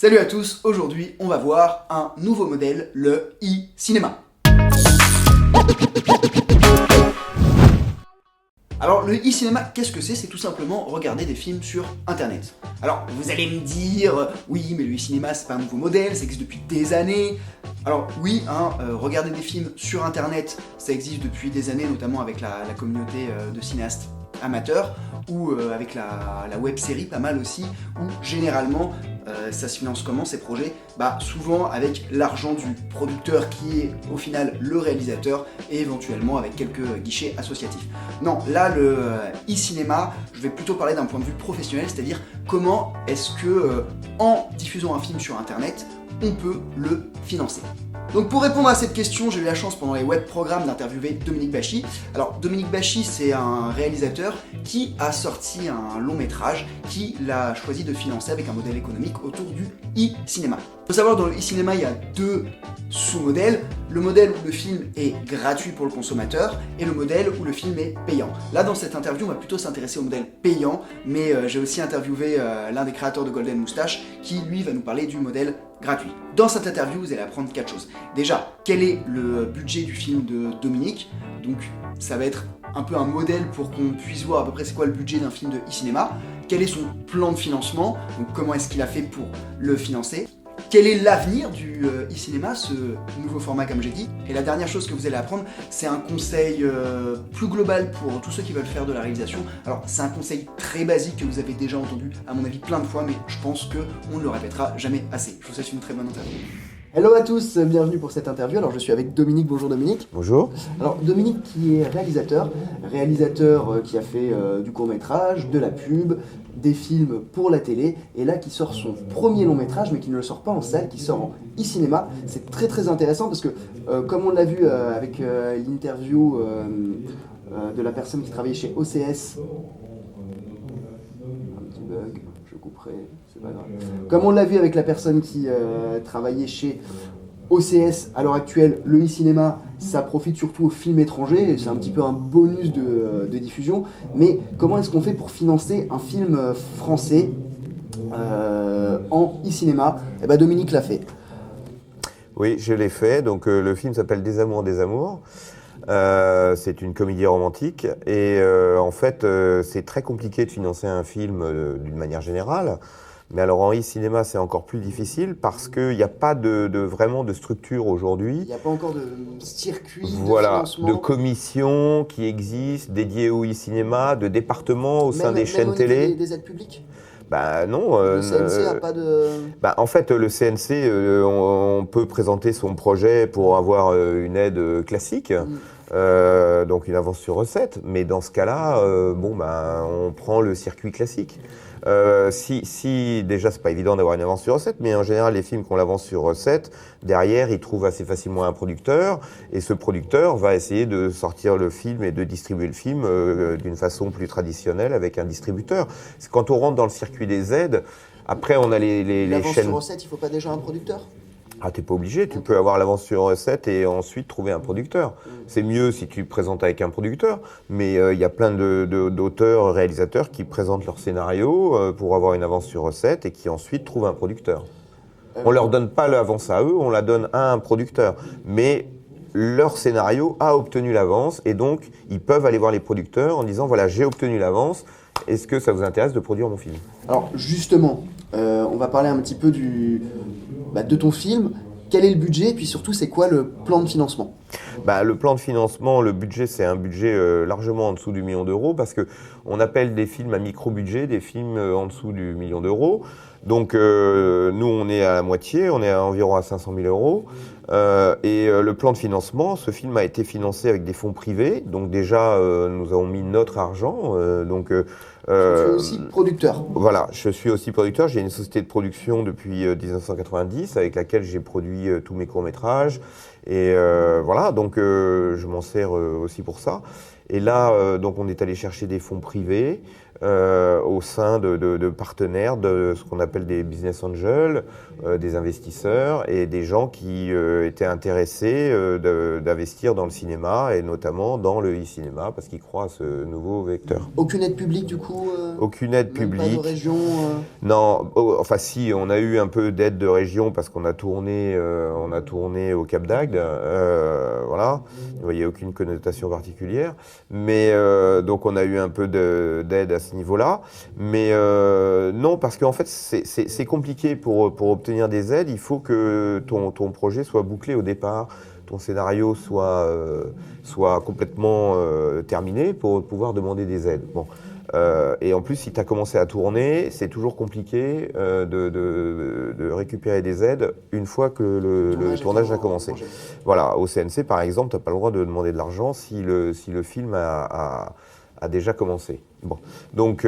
Salut à tous, aujourd'hui on va voir un nouveau modèle, le e-cinéma. Alors le e-cinéma, qu'est-ce que c'est? C'est tout simplement regarder des films sur internet. Alors vous allez me dire, oui mais le e-cinéma c'est pas un nouveau modèle, ça existe depuis des années. Alors oui, regarder des films sur internet, ça existe depuis des années, notamment avec la communauté de cinéastes amateurs, ou avec la web série pas mal aussi, où généralement ça se finance comment ces projets? Souvent avec l'argent du producteur qui est au final le réalisateur et éventuellement avec quelques guichets associatifs. Non, là le e-cinéma, je vais plutôt parler d'un point de vue professionnel, c'est-à-dire comment est-ce que en diffusant un film sur internet, on peut le financer. Donc pour répondre à cette question, j'ai eu la chance pendant les web programmes d'interviewer Dominique Bachy. Alors Dominique Bachy, c'est un réalisateur qui a sorti un long métrage qu'il a choisi de financer avec un modèle économique autour du e-cinéma. Il faut savoir que dans le e-cinéma, il y a deux sous-modèles. Le modèle où le film est gratuit pour le consommateur et le modèle où le film est payant. Là, dans cette interview, on va plutôt s'intéresser au modèle payant, mais j'ai aussi interviewé l'un des créateurs de Golden Moustache qui, lui, va nous parler du modèle gratuit. Dans cette interview, vous allez apprendre 4 choses. Déjà, quel est le budget du film de Dominique? Donc, ça va être un peu un modèle pour qu'on puisse voir à peu près c'est quoi le budget d'un film de e-cinéma. Quel est son plan de financement? Donc, comment est-ce qu'il a fait pour le financer? Quel est l'avenir du e-cinéma, ce nouveau format comme j'ai dit? Et la dernière chose que vous allez apprendre, c'est un conseil plus global pour tous ceux qui veulent faire de la réalisation. Alors c'est un conseil très basique que vous avez déjà entendu à mon avis plein de fois, mais je pense qu'on ne le répétera jamais assez. Je vous souhaite une très bonne interview. Hello à tous, bienvenue pour cette interview. Alors je suis avec Dominique, bonjour Dominique. Bonjour. Alors Dominique qui est réalisateur qui a fait du court-métrage, de la pub, des films pour la télé, et là qui sort son premier long-métrage mais qui ne le sort pas en salle, qui sort en e-cinéma. C'est très très intéressant parce que comme on l'a vu avec l'interview de la personne qui travaillait chez OCS, un petit bug, je couperai, c'est pas grave. Comme on l'a vu avec la personne qui travaillait chez OCS, à l'heure actuelle, le e-cinéma, ça profite surtout aux films étrangers, c'est un petit peu un bonus de diffusion, mais comment est-ce qu'on fait pour financer un film français en e-cinéma? Eh ben Dominique l'a fait. Oui, je l'ai fait, donc le film s'appelle Des Amours, des Amours. C'est une comédie romantique et en fait c'est très compliqué de financer un film d'une manière générale. Mais alors en e-cinéma, c'est encore plus difficile parce qu'il n'y a pas vraiment de structure aujourd'hui. Il n'y a pas encore de circuit de financement. De commissions qui existent dédiées au e-cinéma, de départements au sein des chaînes télé. Des aides publiques? Non. Le CNC n'a pas de... En fait, le CNC, on peut présenter son projet pour avoir une aide classique. Donc une avance sur recette, mais dans ce cas-là, on prend le circuit classique. Déjà c'est pas évident d'avoir une avance sur recette, mais en général les films qui ont l'avance sur recette, derrière ils trouvent assez facilement un producteur, et ce producteur va essayer de sortir le film et de distribuer le film d'une façon plus traditionnelle avec un distributeur. C'est quand on rentre dans le circuit des aides, après on a les chaînes... L'avance sur recette, il faut pas déjà un producteur? Ah, t'es pas obligé, tu peux avoir l'avance sur recette et ensuite trouver un producteur. C'est mieux si tu présentes avec un producteur, mais il y a plein d'auteurs, réalisateurs qui présentent leur scénario pour avoir une avance sur recette et qui ensuite trouvent un producteur. On leur donne pas l'avance à eux, on la donne à un producteur. Mais leur scénario a obtenu l'avance et donc ils peuvent aller voir les producteurs en disant voilà, j'ai obtenu l'avance, est-ce que ça vous intéresse de produire mon film? Alors justement, on va parler un petit peu de ton film. Quel est le budget et puis surtout c'est quoi le plan de financement? Le plan de financement, le budget, c'est un budget largement en dessous du million d'euros parce qu'on appelle des films à micro-budget, des films en dessous du million d'euros. Donc nous, on est à la moitié, on est environ à 500 000 euros. Le plan de financement, ce film a été financé avec des fonds privés. Donc déjà, nous avons mis notre argent. Tu es aussi producteur. Voilà, je suis aussi producteur. J'ai une société de production depuis 1990 avec laquelle j'ai produit tous mes courts-métrages. Et voilà, donc je m'en sers aussi pour ça. Et là, donc on est allé chercher des fonds privés au sein de partenaires, de ce qu'on appelle des business angels, des investisseurs et des gens qui étaient intéressés d'investir dans le cinéma et notamment dans le e-cinéma parce qu'ils croient à ce nouveau vecteur. Aucune aide publique du coup Aucune aide même publique. pas de région Non, enfin si, on a eu un peu d'aide de région parce qu'on a tourné au Cap d'Agde, voilà. Il n'y a aucune connotation particulière, mais donc on a eu un peu d'aide à ce niveau-là, mais non, parce qu'en fait c'est compliqué pour obtenir des aides, il faut que ton projet soit bouclé au départ, ton scénario soit complètement terminé pour pouvoir demander des aides. Bon. Et en plus, si tu as commencé à tourner, c'est toujours compliqué de récupérer des aides une fois que le tournage a commencé. Voilà, au CNC, par exemple, tu n'as pas le droit de demander de l'argent si le film a déjà commencé. Bon. Donc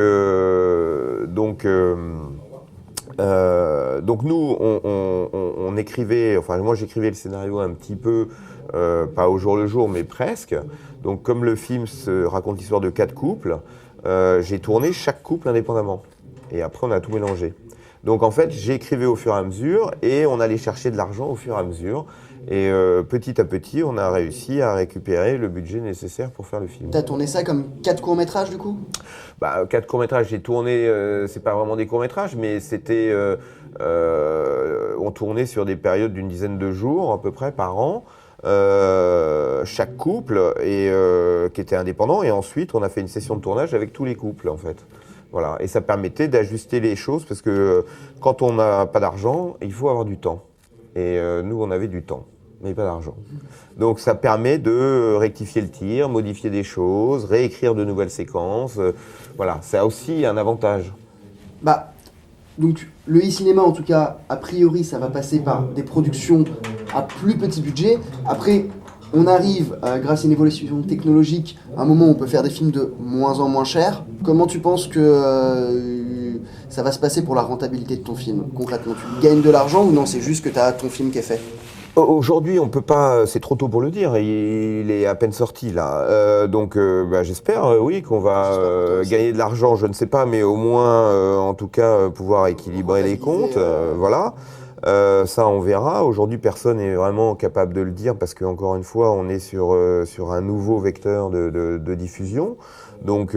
nous, on écrivait, enfin moi j'écrivais le scénario un petit peu, pas au jour le jour, mais presque. Donc comme le film raconte l'histoire de 4 couples, j'ai tourné chaque couple indépendamment. Et après, on a tout mélangé. Donc en fait, j'écrivais au fur et à mesure et on allait chercher de l'argent au fur et à mesure. Et petit à petit, on a réussi à récupérer le budget nécessaire pour faire le film. T'as tourné ça comme 4 courts-métrages du coup ? 4 courts-métrages, j'ai tourné, c'est pas vraiment des courts-métrages, mais c'était. On tournait sur des périodes d'une dizaine de jours à peu près par an. Chaque couple qui était indépendant et ensuite on a fait une session de tournage avec tous les couples en fait. Voilà. Et ça permettait d'ajuster les choses parce que quand on n'a pas d'argent, il faut avoir du temps. Et nous on avait du temps, mais pas d'argent. Donc ça permet de rectifier le tir, modifier des choses, réécrire de nouvelles séquences. Voilà, ça a aussi un avantage. Donc le e-cinéma en tout cas, a priori ça va passer par des productions à plus petit budget. Après on arrive, grâce à une évolution technologique, à un moment où on peut faire des films de moins en moins chers. Comment tu penses que ça va se passer pour la rentabilité de ton film concrètement ? Tu gagnes de l'argent ou non, c'est juste que tu as ton film qui est fait ? Aujourd'hui, on peut pas, c'est trop tôt pour le dire, il est à peine sorti là. Donc j'espère, oui, qu'on va gagner de l'argent, je ne sais pas, mais au moins, en tout cas, pouvoir équilibrer les comptes, voilà. Ça, on verra. Aujourd'hui, personne n'est vraiment capable de le dire parce qu'encore une fois, on est sur un nouveau vecteur de diffusion. Donc,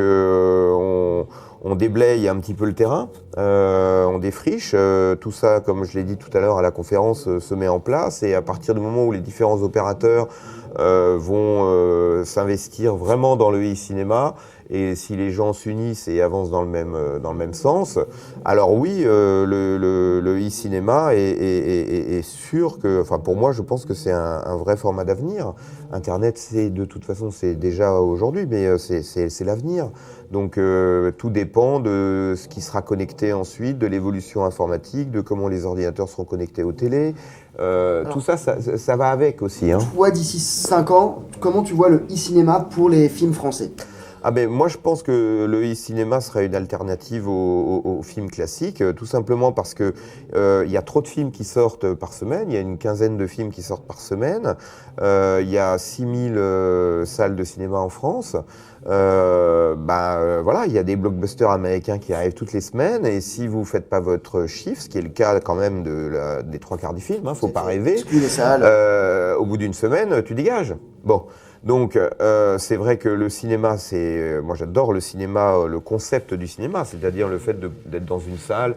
on déblaye un petit peu le terrain, on défriche. Tout ça, comme je l'ai dit tout à l'heure à la conférence, se met en place. Et à partir du moment où les différents opérateurs vont s'investir vraiment dans le e-cinéma, et si les gens s'unissent et avancent dans le même sens, alors oui, le e-cinéma est sûr que, enfin pour moi, je pense que c'est un vrai format d'avenir. Internet, de toute façon, c'est déjà aujourd'hui, mais c'est l'avenir. Donc tout dépend de ce qui sera connecté ensuite, de l'évolution informatique, de comment les ordinateurs seront connectés aux télés. Tout ça va avec aussi. Hein. Toi, d'ici 5 ans, comment tu vois le e-cinéma pour les films français ? Moi je pense que le e-cinéma sera une alternative aux films classiques, tout simplement parce que il y a trop de films qui sortent par semaine, il y a une quinzaine de films qui sortent par semaine, il y a 6000 salles de cinéma en France, voilà, il y a des blockbusters américains qui arrivent toutes les semaines, et si vous faites pas votre chiffre, ce qui est le cas quand même des 3/4 des films, faut pas rêver, les salles. Au bout d'une semaine, tu dégages. Bon. Donc, c'est vrai que le cinéma, moi j'adore le cinéma, le concept du cinéma, c'est-à-dire le fait d'être dans une salle,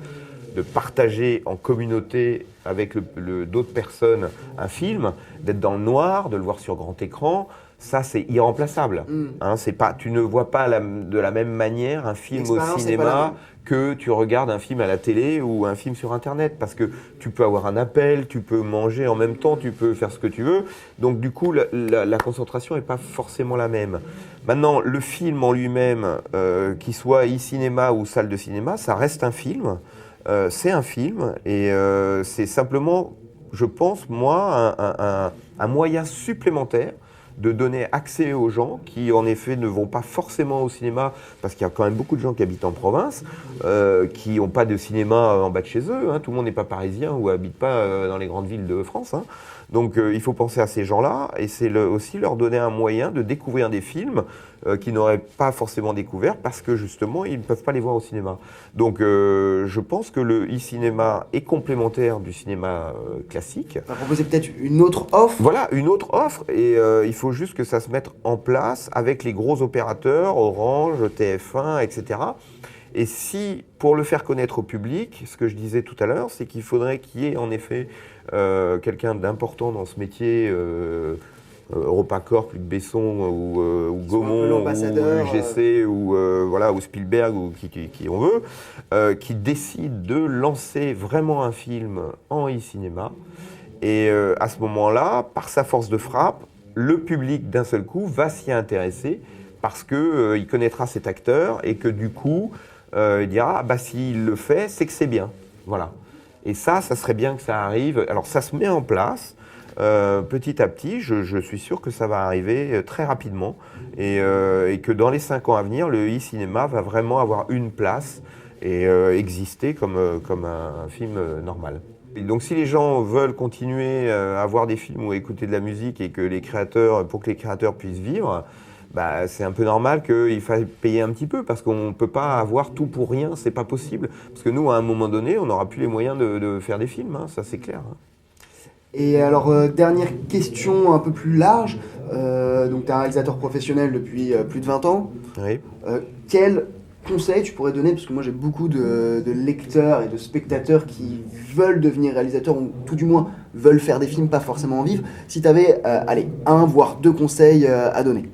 de partager en communauté avec d'autres personnes un film, d'être dans le noir, de le voir sur grand écran. Ça, c'est irremplaçable. Hein, tu ne vois pas de la même manière un film au cinéma que tu regardes un film à la télé ou un film sur Internet. Parce que tu peux avoir un appel, tu peux manger en même temps, tu peux faire ce que tu veux. Donc du coup, la concentration n'est pas forcément la même. Maintenant, le film en lui-même, qu'il soit e-cinéma ou salle de cinéma, ça reste un film. C'est un film et c'est simplement, je pense, moi, un moyen supplémentaire de donner accès aux gens qui, en effet, ne vont pas forcément au cinéma, parce qu'il y a quand même beaucoup de gens qui habitent en province, qui n'ont pas de cinéma en bas de chez eux. Hein. Tout le monde n'est pas parisien ou habite pas dans les grandes villes de France. Hein. Donc il faut penser à ces gens-là, et c'est aussi leur donner un moyen de découvrir des films qu'ils n'auraient pas forcément découvert, parce que justement, ils ne peuvent pas les voir au cinéma. Donc je pense que le e-cinéma est complémentaire du cinéma classique. On va proposer peut-être une autre offre. Voilà, une autre offre, et il faut juste que ça se mette en place avec les gros opérateurs, Orange, TF1, etc. Et si, pour le faire connaître au public, ce que je disais tout à l'heure, c'est qu'il faudrait qu'il y ait en effet quelqu'un d'important dans ce métier, EuropaCorp, Luc Besson ou Gaumont ou UGC ou Spielberg ou qui on veut, qui décide de lancer vraiment un film en e-cinéma. Et à ce moment-là, par sa force de frappe, le public d'un seul coup va s'y intéresser parce qu'il connaîtra cet acteur et que du coup, il dira s'il le fait, c'est que c'est bien. Voilà. Et ça serait bien que ça arrive. Alors ça se met en place petit à petit. Je suis sûr que ça va arriver très rapidement et que dans les 5 ans à venir, le e-cinéma va vraiment avoir une place et exister comme un film normal. Et donc si les gens veulent continuer à voir des films ou à écouter de la musique et que pour que les créateurs puissent vivre, c'est un peu normal qu'il faille payer un petit peu, parce qu'on ne peut pas avoir tout pour rien, c'est pas possible. Parce que nous, à un moment donné, on n'aura plus les moyens de faire des films, hein, ça c'est clair. Hein. Et alors, dernière question un peu plus large, donc tu es un réalisateur professionnel depuis plus de 20 ans. Oui. Quel conseil tu pourrais donner, parce que moi j'ai beaucoup de lecteurs et de spectateurs qui veulent devenir réalisateurs, ou tout du moins veulent faire des films, pas forcément en vivre, si tu avais, un voire 2 conseils à donner.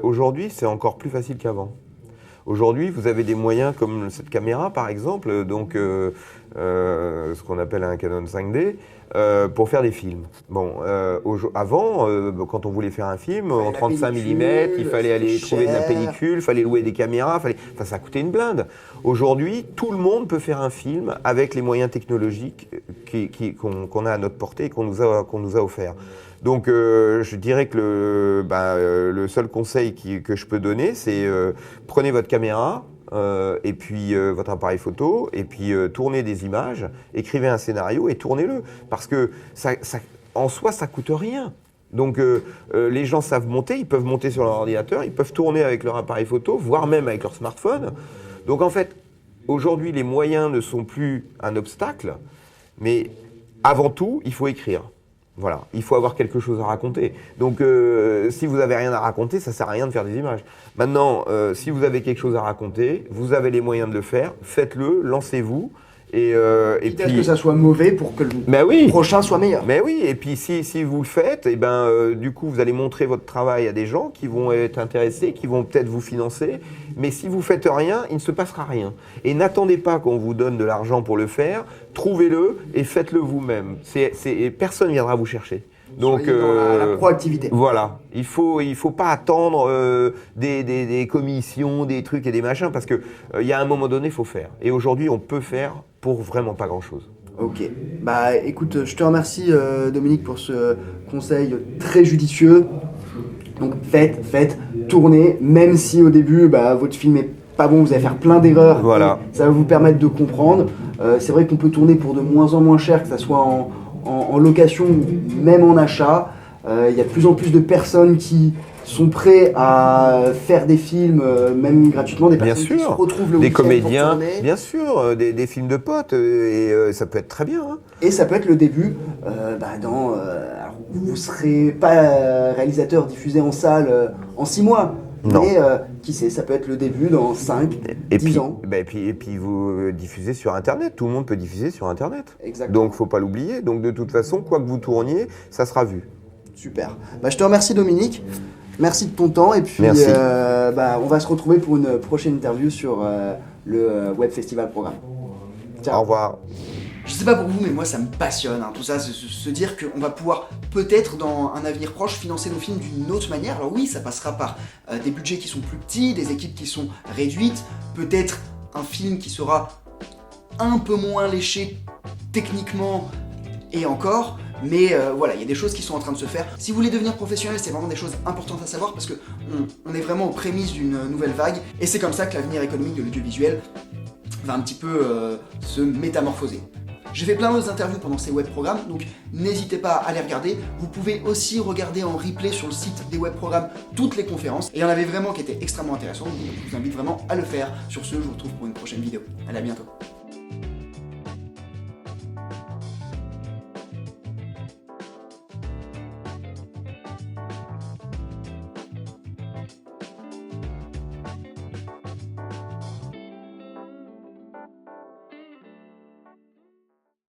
Aujourd'hui, c'est encore plus facile qu'avant. Aujourd'hui, vous avez des moyens comme cette caméra, par exemple, donc ce qu'on appelle un Canon 5D, pour faire des films. Bon, avant, quand on voulait faire un film en 35 mm, il fallait aller trouver de la pellicule, il fallait louer des caméras, ça coûtait une blinde. Aujourd'hui, tout le monde peut faire un film avec les moyens technologiques qu'on a à notre portée et qu'on nous a offerts. Donc je dirais que le seul conseil que je peux donner, c'est prenez votre caméra et puis votre appareil photo et puis tournez des images, écrivez un scénario et tournez-le. Parce que en soi, ça coûte rien. Donc les gens savent monter, ils peuvent monter sur leur ordinateur, ils peuvent tourner avec leur appareil photo, voire même avec leur smartphone. Donc en fait, aujourd'hui, les moyens ne sont plus un obstacle, mais avant tout, il faut écrire. Voilà, il faut avoir quelque chose à raconter. Donc, si vous n'avez rien à raconter, ça ne sert à rien de faire des images. Maintenant, si vous avez quelque chose à raconter, vous avez les moyens de le faire, faites-le, lancez-vous. Et puis que ça soit mauvais pour que le prochain soit meilleur. Mais oui, et puis si vous le faites, du coup, vous allez montrer votre travail à des gens qui vont être intéressés, qui vont peut-être vous financer. Mais si vous faites rien, il ne se passera rien. Et n'attendez pas qu'on vous donne de l'argent pour le faire. Trouvez-le et faites-le vous-même. Personne ne viendra vous chercher. Donc dans la proactivité. Voilà, il faut pas attendre des commissions, des trucs et des machins, parce que il y a un moment donné, il faut faire. Et aujourd'hui, on peut faire pour vraiment pas grand-chose. Ok, écoute, je te remercie Dominique pour ce conseil très judicieux. Donc faites, tournez, même si au début votre film est pas bon, vous allez faire plein d'erreurs. Voilà. Ça va vous permettre de comprendre. C'est vrai qu'on peut tourner pour de moins en moins cher, que ça soit en location ou même en achat. Il y a de plus en plus de personnes qui sont prêts à faire des films, même gratuitement, des personnes qui se retrouvent le week-end pour tourner. Des comédiens, bien sûr, des films de potes, et ça peut être très bien. Hein. Et ça peut être le début alors vous ne serez pas réalisateur diffusé en salle en 6 mois. Non. Mais qui sait, ça peut être le début dans 5, 10 ans. Et puis vous diffusez sur Internet, tout le monde peut diffuser sur Internet. Exactement. Donc il ne faut pas l'oublier. Donc de toute façon, quoi que vous tourniez, ça sera vu. Super. Je te remercie Dominique. Merci de ton temps et puis Merci. On va se retrouver pour une prochaine interview sur le Web Festival Programme. Ciao. Au revoir. Je sais pas pour vous, mais moi ça me passionne, tout ça, se dire qu'on va pouvoir peut-être dans un avenir proche financer nos films d'une autre manière. Alors oui, ça passera par des budgets qui sont plus petits, des équipes qui sont réduites, peut-être un film qui sera un peu moins léché techniquement et encore, Mais voilà, il y a des choses qui sont en train de se faire. Si vous voulez devenir professionnel, c'est vraiment des choses importantes à savoir parce que on est vraiment aux prémices d'une nouvelle vague et c'est comme ça que l'avenir économique de l'audiovisuel va un petit peu se métamorphoser. J'ai fait plein d'autres interviews pendant ces web programmes, donc n'hésitez pas à les regarder. Vous pouvez aussi regarder en replay sur le site des web programmes toutes les conférences. Et il y en avait vraiment qui étaient extrêmement intéressantes, donc je vous invite vraiment à le faire. Sur ce, je vous retrouve pour une prochaine vidéo. Allez, à bientôt.